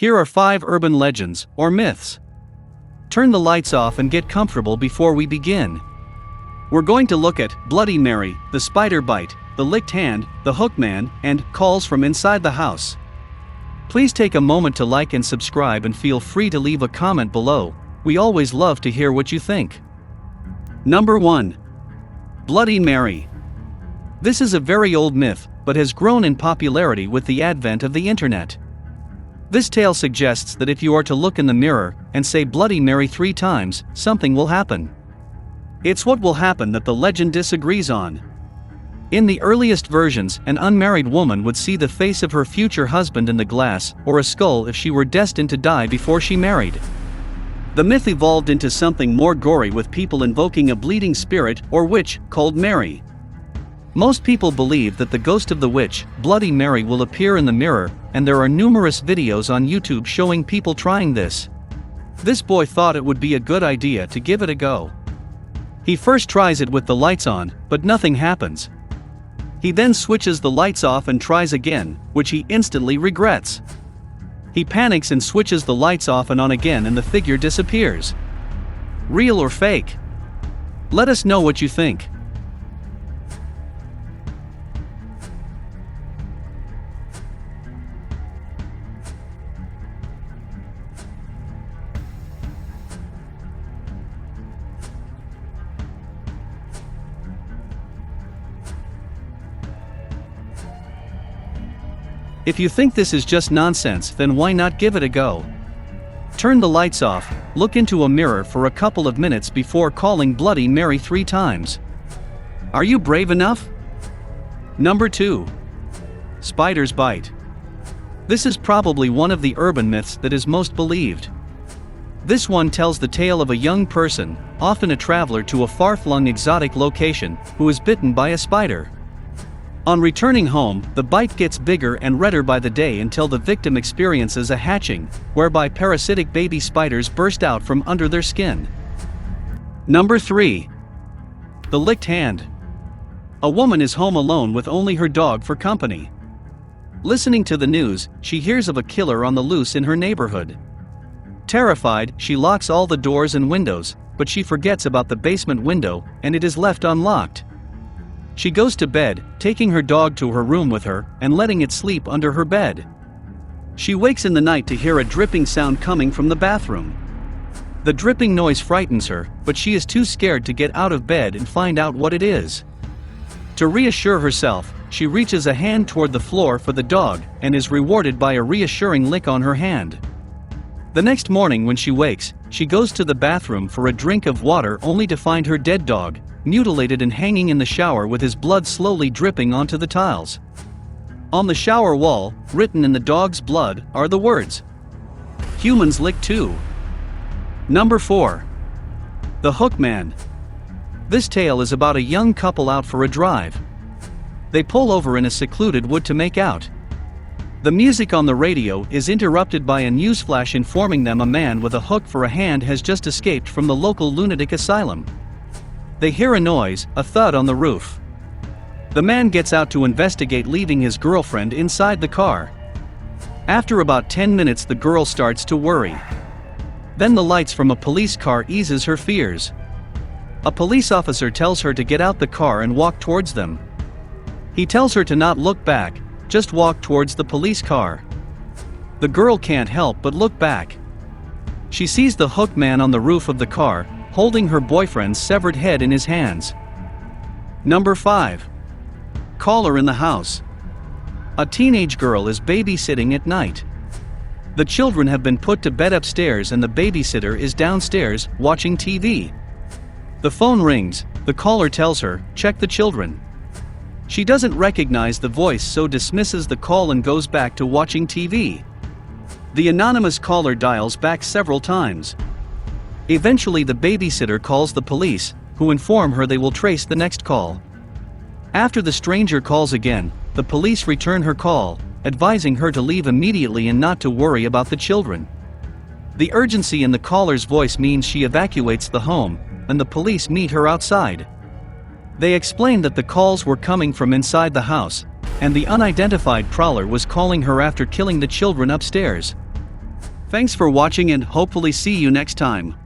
Here are 5 urban legends, or myths. Turn the lights off and get comfortable before we begin. We're going to look at Bloody Mary, the spider bite, the licked hand, the Hookman, and calls from inside the house. Please take a moment to like and subscribe and feel free to leave a comment below. We always love to hear what you think. Number 1. Bloody Mary. This is a very old myth, but has grown in popularity with the advent of the internet. This tale suggests that if you are to look in the mirror and say Bloody Mary 3 times, something will happen. It's what will happen that the legend disagrees on. In the earliest versions, an unmarried woman would see the face of her future husband in the glass, or a skull if she were destined to die before she married. The myth evolved into something more gory, with people invoking a bleeding spirit or witch called Mary. Most people believe that the ghost of the witch, Bloody Mary, will appear in the mirror, and there are numerous videos on YouTube showing people trying this. This boy thought it would be a good idea to give it a go. He first tries it with the lights on, but nothing happens. He then switches the lights off and tries again, which he instantly regrets. He panics and switches the lights off and on again, and the figure disappears. Real or fake? Let us know what you think. If you think this is just nonsense, then why not give it a go? Turn the lights off, look into a mirror for a couple of minutes before calling Bloody Mary 3 times. Are you brave enough? Number 2. Spiders bite. This is probably one of the urban myths that is most believed. This one tells the tale of a young person, often a traveler to a far-flung exotic location, who is bitten by a spider. On returning home, the bite gets bigger and redder by the day until the victim experiences a hatching, whereby parasitic baby spiders burst out from under their skin. Number 3. The licked hand. A woman is home alone with only her dog for company. Listening to the news, she hears of a killer on the loose in her neighborhood. Terrified, she locks all the doors and windows, but she forgets about the basement window, and it is left unlocked. She goes to bed, taking her dog to her room with her, and letting it sleep under her bed. She wakes in the night to hear a dripping sound coming from the bathroom. The dripping noise frightens her, but she is too scared to get out of bed and find out what it is. To reassure herself, she reaches a hand toward the floor for the dog, and is rewarded by a reassuring lick on her hand. The next morning when she wakes, she goes to the bathroom for a drink of water, only to find her dead dog, mutilated and hanging in the shower with his blood slowly dripping onto the tiles. On the shower wall, written in the dog's blood, are the words, "Humans lick too." Number 4. The Hookman. This tale is about a young couple out for a drive. They pull over in a secluded wood to make out. The music on the radio is interrupted by a newsflash informing them a man with a hook for a hand has just escaped from the local lunatic asylum. They hear a noise, a thud on the roof. The man gets out to investigate, leaving his girlfriend inside the car. After about 10 minutes, the girl starts to worry. Then the lights from a police car eases her fears. A police officer tells her to get out the car and walk towards them. He tells her to not look back, just walk towards the police car. The girl can't help but look back. She sees the Hookman on the roof of the car, holding her boyfriend's severed head in his hands. Number 5. Caller in the house. A teenage girl is babysitting at night. The children have been put to bed upstairs and the babysitter is downstairs, watching TV. The phone rings, the caller tells her, "Check the children." She doesn't recognize the voice, so dismisses the call and goes back to watching TV. The anonymous caller dials back several times. Eventually the babysitter calls the police, who inform her they will trace the next call. After the stranger calls again, the police return her call, advising her to leave immediately and not to worry about the children. The urgency in the caller's voice means she evacuates the home, and the police meet her outside. They explain that the calls were coming from inside the house, and the unidentified prowler was calling her after killing the children upstairs. Thanks for watching and hopefully see you next time.